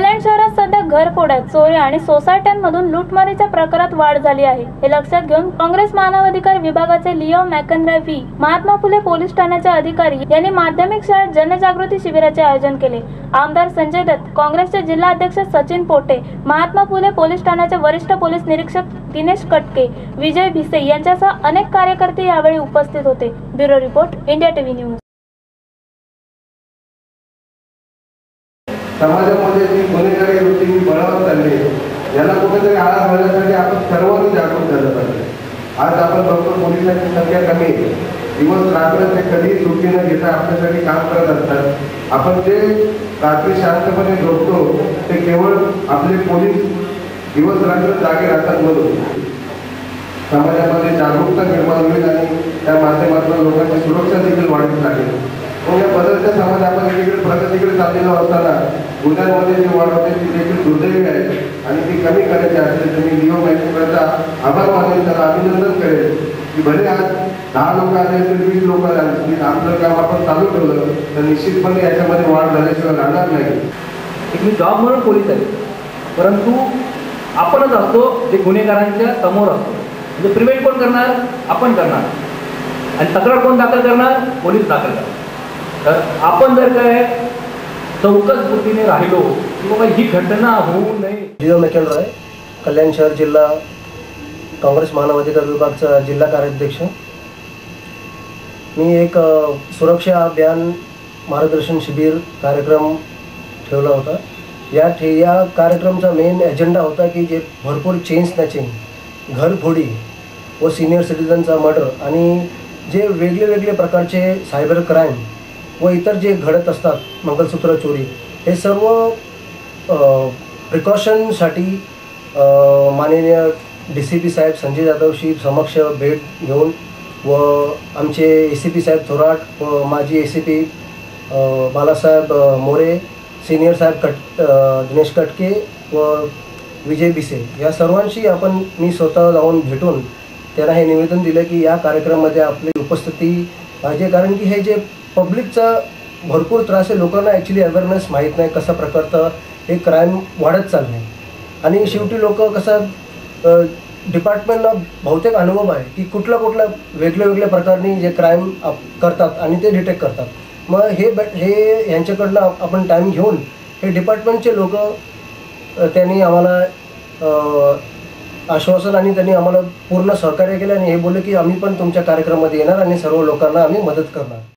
कल्याण शहरात सध्या घरफोड्या, चोऱ्या आणि सोसायट्यांमधून लूटमारीच्या प्रकारात वाढ झाली आहे। हे लक्षात घेऊन काँग्रेस मानवाधिकार विभागाचे Leo मॅकनरा V Mahatma Phule police ठाण्याचे अधिकारी यांनी माध्यमिक शाळेत जनजागृती शिबिराचे आयोजन केले। आमदार संजय दत्त, काँग्रेसचे जिल्हा अध्यक्ष सचिन पोटे, महात्मा फुले पोलीस ठाण्याचे वरिष्ठ पोलीस निरीक्षक दिनेश कटके, विजय भिसे यांच्यासह अनेक कार्यकर्ते यावेळी उपस्थित होते। Bureau report, India TV news. समाजामध्ये जी गुन्हेगारी वृत्ती बळावत चालली आहे याला कुठेतरी आळा घालण्यासाठी आपण सर्वांनी जागरूक झालं पाहिजे। आज आपण बघतो पोलिसांची संख्या कमी आहे, दिवस रात्र ते कधी सुट्टी न घेता आपल्यासाठी काम करत असतात। आपण जे रात्री शांतपणे झोपतो ते केवळ आपले पोलीस दिवस रात्र जागे राहतात म्हणून समाजामध्ये जागरूकता निर्माण होईल आणि त्या माध्यमातून लोकांची सुरक्षा देखील वाढत लागेल। या बदलत्या समाज आपण एकीकडे प्रगतीकडे चाललेलो असताना गुन्ह्यांमध्ये जी वाढ होते ती देखील दुर्दैवी आहे आणि ती कमी करायची असेल तर मी लिओ मॅकनराचा आभार मानेल, त्याला अभिनंदन करेल की भले आज 10 लोक आले तर 20 लोक आले, आपलं काम आपण चालू ठेवलं तर निश्चितपणे याच्यामध्ये वाढ झाल्याशिवाय राहणार नाही। मी जॉब म्हणून पोलीस आहे, परंतु आपणच असतो जे गुन्हेगारांच्या समोर असतो। म्हणजे प्रिव्हेंट कोण करणार? आपण करणार आणि तक्रार कोण दाखल करणार? पोलीस दाखल करणार। तर आपण जर काय चौकस बुद्धीने राहिलो की बाबा ही घटना होऊ नये। लिओ मॅकनरा, कल्याण शहर जिल्हा काँग्रेस मानवाधिकार विभागाचा जिल्हा कार्याध्यक्ष। मी एक सुरक्षा अभियान मार्गदर्शन शिबिर कार्यक्रम ठेवला होता। या कार्यक्रमचा मेन एजेंडा होता की जे भरपूर चेन स्नॅचिंग, घरफोडी व सिनियर सिटीजनचा मर्डर आणि जे वेगळे प्रकारचे सायबर क्राईम व इतर जे घडत असतात, मंगलसूत्र चोरी, हे सर्व प्रिकॉशनसाठी माननीय DCP साहेब संजय जाधवशी समक्ष भेट घेऊन व आमचे ACP साहेब थोराट व माजी ACP बालासाहेब मोरे, सिनियर साहेब दिनेश कटके व विजय भिसे या सर्वांशी मी स्वतः जाऊन भेटून त्यांना हे निवेदन दिलं की या कार्यक्रमामध्ये आपली उपस्थिती पाहिजे, कारण की हे जे पब्लिकचा भरपूर त्रास आहे, लोकांना ॲक्च्युली अवेअरनेस माहीत नाही कशा प्रकारचं हे क्राईम वाढत चाललं आहे आणि शेवटी लोक कसं डिपार्टमेंटला बहुतेक अनुभव आहे की कुठल्या वेगळ्या प्रकारनी जे क्राईम करतात आणि ते डिटेक्ट करतात। मग हे यांच्याकडनं आपण टाईम घेऊन हे डिपार्टमेंटचे लोक त्यांनी आम्हाला आश्वासन आणि त्यांनी आम्हाला पूर्ण सहकार्य केलं आणि हे बोलले की आम्ही पण तुमच्या कार्यक्रमामध्ये येणार आणि सर्व लोकांना आम्ही मदत करणार।